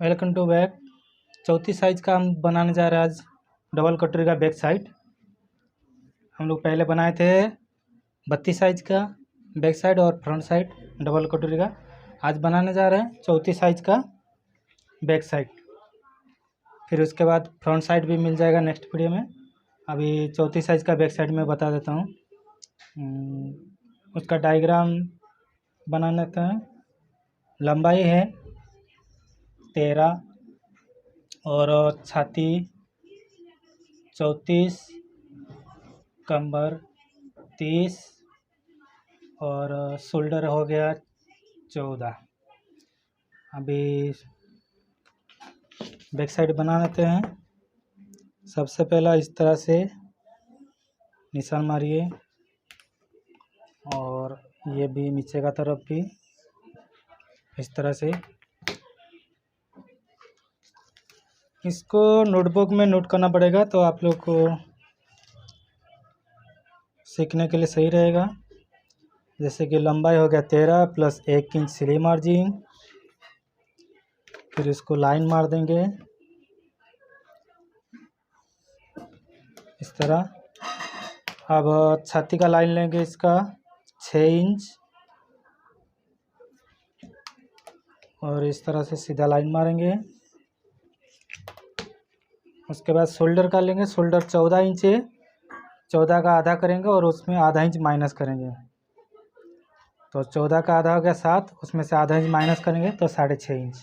Welcome to back. चौथी size का हम बनाने जा रहे हैं आज डबल कटोरी का बैक साइड। हम लोग पहले बनाए थे 32 साइज़ का बैक साइड और फ्रंट साइड डबल कटोरी का। आज बनाने जा रहे हैं चौथी साइज़ का बैक साइड। फिर उसके बाद फ्रंट साइड भी मिल जाएगा नेक्स्ट वीडियो में। अभी चौथी साइज़ का बैक साइड में बता देता हूँ। उसका डायग्राम बनाना था। लंबाई है 13 और छाती 34, कमर 30 और शोल्डर हो गया 14। अभी बैक साइड बना लेते हैं। सबसे पहला इस तरह से निशान मारिए और ये भी नीचे का तरफ भी इस तरह से। इसको नोटबुक में नोट करना पड़ेगा तो आप लोग को सीखने के लिए सही रहेगा। जैसे कि लंबाई हो गया 13 प्लस 1 इंच सिलाई मार्जिन। फिर इसको लाइन मार देंगे इस तरह। अब छाती का लाइन लेंगे इसका 6 इंच और इस तरह से सीधा लाइन मारेंगे। उसके बाद शोल्डर का लेंगे। शोल्डर 14 इंच है, 14 का आधा करेंगे और उसमें आधा इंच माइनस करेंगे। तो 14 का आधा हो गया 7, उसमें से आधा इंच माइनस करेंगे तो 6.5 इंच।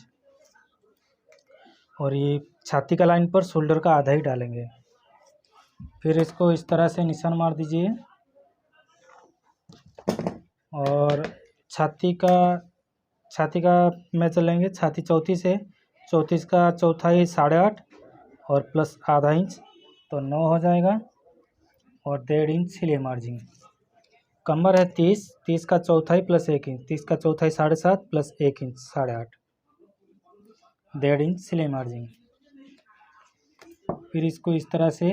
और ये छाती का लाइन पर शोल्डर का आधा ही डालेंगे। फिर इसको इस तरह से निशान मार दीजिए और छाती का में चलेंगे। छाती 34 है, 34 का चौथाई 8.5 और प्लस आधा इंच तो 9 हो जाएगा और 1.5 इंच सिलाई मार्जिन। कमर है 30, 30 का चौथाई प्लस 1 इंच, 30 का चौथाई 7.5 प्लस 1 इंच 8.5, 1.5 इंच सिलाई मार्जिन। फिर इसको इस तरह से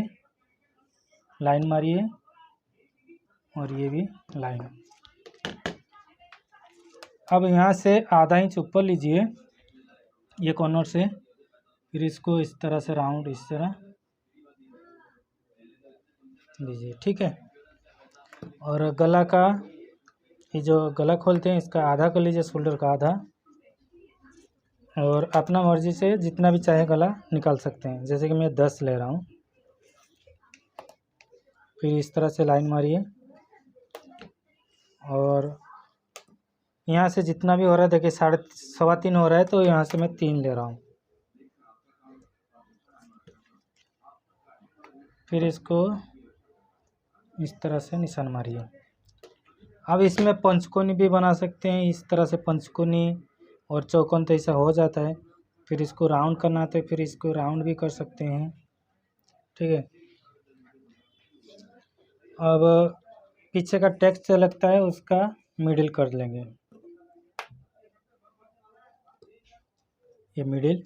लाइन मारिए और ये भी लाइन। अब यहाँ से आधा इंच ऊपर लीजिए ये कॉर्नर से। फिर इसको इस तरह से राउंड इस तरह लीजिए, ठीक है। और गला का ये जो गला खोलते हैं इसका आधा कर लीजिए, शोल्डर का आधा। और अपना मर्जी से जितना भी चाहे गला निकाल सकते हैं, जैसे कि मैं 10 ले रहा हूँ। फिर इस तरह से लाइन मारिए और यहाँ से जितना भी हो रहा है देखिए 3.5 हो रहा है तो यहाँ से मैं 3 ले रहा हूँ। फिर इसको इस तरह से निशान मारिए। अब इसमें पंचकोनी भी बना सकते हैं, इस तरह से पंचकोनी और चौकोन तो ऐसा हो जाता है। फिर इसको राउंड करना है तो फिर इसको राउंड भी कर सकते हैं, ठीक है। अब पीछे का टेक्स्ट लगता है उसका मिडिल कर लेंगे, ये मिडिल।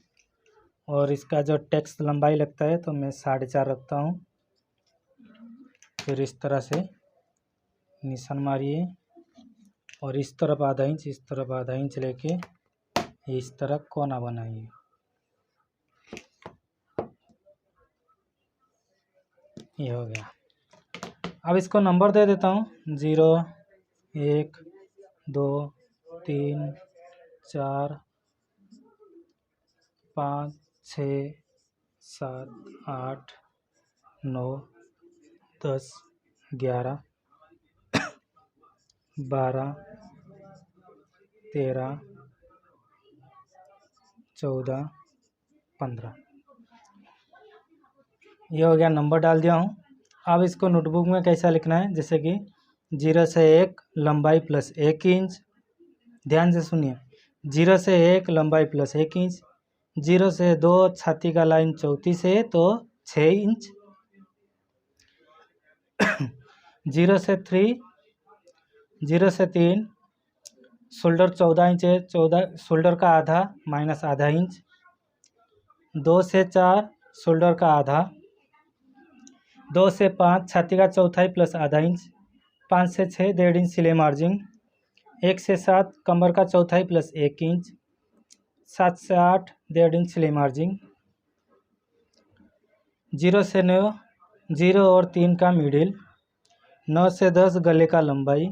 और इसका जो टेक्स्ट लंबाई लगता है तो मैं 4.5 रखता हूँ। फिर इस तरह से निशान मारिए और इस तरफ आधा इंच, इस तरफ आधा इंच लेके इस तरफ कोना बनाइए। ये हो गया। अब इसको नंबर दे देता हूँ 0, 1, 2, 3, 4, 5, 6, 7, 8, 9, 10, 11, 12, 13, 14, 15। ये हो गया, नंबर डाल दिया हूँ। अब इसको नोटबुक में कैसा लिखना है, जैसे कि 0 से 1 लंबाई प्लस 1 इंच। ध्यान से सुनिए, 0 से 1 लंबाई प्लस 1 इंच। 0 से 2 छाती का लाइन 34 है तो 6 इंच। 0 से 3 शोल्डर 14 इंच है, 14 शोल्डर का आधा माइनस आधा इंच। 2 से 4 शोल्डर का आधा। 2 से 5 छाती का चौथाई प्लस आधा इंच। 5 से 6 1.5 इंच सिलाई मार्जिन। 1 से 7 कमर का चौथाई प्लस 1 इंच। 7 से 8 1.5 इंच मार्जिन, 0 से 9 0 और 3 का मिडिल, 9 से 10 गले का लंबाई,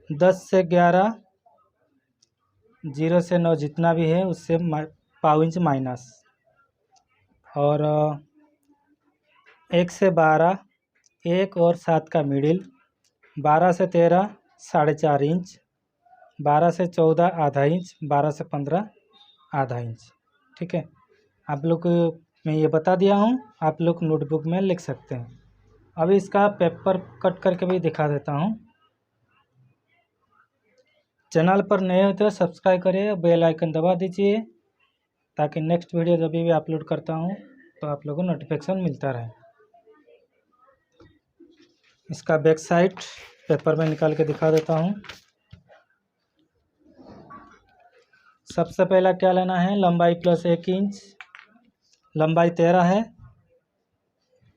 10 से 11 0 से 9 जितना भी है उससे पाव इंच माइनस, और 1 से 12 1 और 7 का मिडिल, 12 से 13 4.5 इंच, 12 से 14 आधा इंच, 12 से 15 आधा इंच। ठीक है, आप लोग को मैं ये बता दिया हूँ, आप लोग नोटबुक में लिख सकते हैं। अभी इसका पेपर कट करके भी दिखा देता हूँ। चैनल पर नए हो तो सब्सक्राइब करिए, बेल आइकन दबा दीजिए ताकि नेक्स्ट वीडियो जब भी अपलोड करता हूँ तो आप लोगों को नोटिफिकेशन मिलता रहे। इसका बैक साइड पेपर में निकाल के दिखा देता हूँ। सबसे पहला क्या लेना है, लंबाई प्लस 1 इंच, लंबाई 13 है,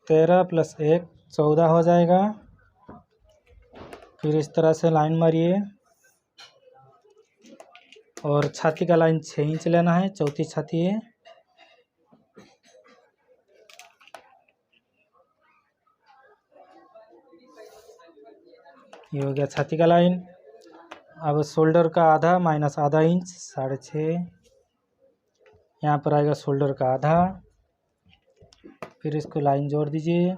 13 प्लस 1 14 हो जाएगा। फिर इस तरह से लाइन मारिए और छाती का लाइन 6 इंच लेना है, चौथी छाती है। ये हो गया छाती का लाइन। अब शोल्डर का आधा माइनस आधा इंच 6.5, यहाँ पर आएगा शोल्डर का आधा। फिर इसको लाइन जोड़ दीजिए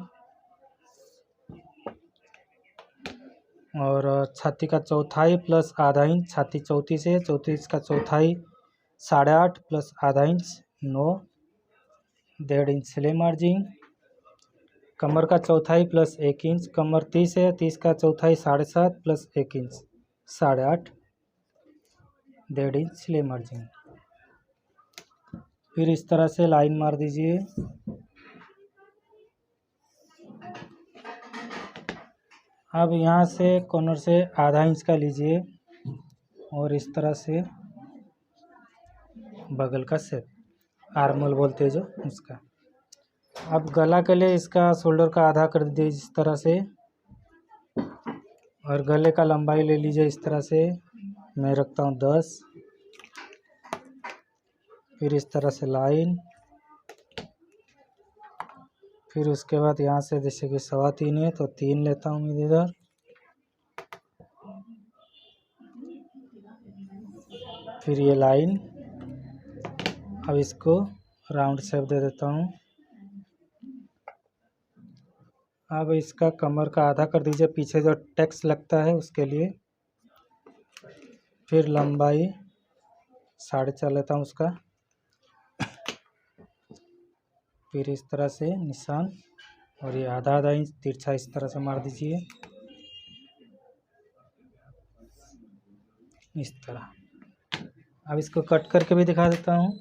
और छाती का चौथाई प्लस आधा इंच, छाती चौथी से, चौथी का चौथाई 8.5 प्लस आधा इंच 9, 1.5 इंच सिलाई मार्जिन। कमर का चौथाई प्लस 1 इंच, कमर 30 है, 30 का चौथाई 7.5 प्लस 1 इंच 8.5, 1.5 इंच सिलाई मार्जिन। फिर इस तरह से लाइन मार दीजिए। अब यहाँ से कॉर्नर से आधा इंच का लीजिए और इस तरह से बगल का शेप, आर्मोल बोलते हैं जो उसका। अब गला के लिए इसका शोल्डर का आधा कर दीजिए इस तरह से, और गले का लंबाई ले लीजिए इस तरह से, मैं रखता हूँ 10। फिर इस तरह से लाइन, फिर उसके बाद यहाँ से जैसे कि 3.25 है तो 3 लेता हूँ मैं इधर। फिर ये लाइन, अब इसको राउंड शेप दे देता हूँ। अब इसका कमर का आधा कर दीजिए, पीछे जो टैक्स लगता है उसके लिए। फिर लंबाई 4.5 लेता हूँ उसका। फिर इस तरह से निशान, और ये आधा इंच तिरछा इस तरह से मार दीजिए इस तरह। अब इसको कट करके भी दिखा देता हूँ।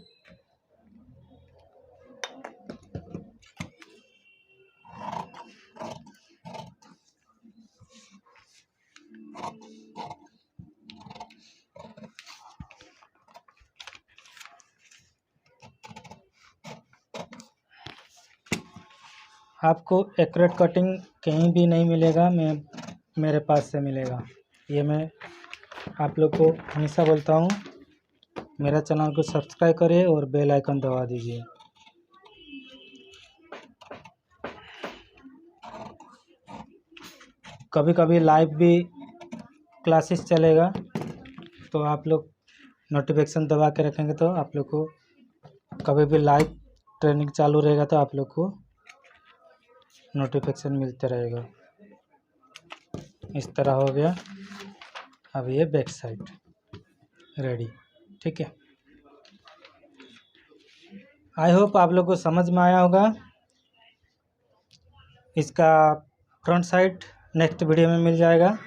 आपको एक्यूरेट कटिंग कहीं भी नहीं मिलेगा, मेरे पास से मिलेगा। ये मैं आप लोग को हमेशा बोलता हूँ, मेरा चैनल को सब्सक्राइब करिए और बेल आइकन दबा दीजिए। कभी कभी लाइव भी क्लासेस चलेगा तो आप लोग नोटिफिकेशन दबा के रखेंगे तो आप लोग को कभी भी लाइव ट्रेनिंग चालू रहेगा तो आप लोग को नोटिफिकेशन मिलते रहेगा। इस तरह हो गया। अब ये बैक साइड रेडी। ठीक है, आई होप आप लोग को समझ में आया होगा। इसका फ्रंट साइड नेक्स्ट वीडियो में मिल जाएगा।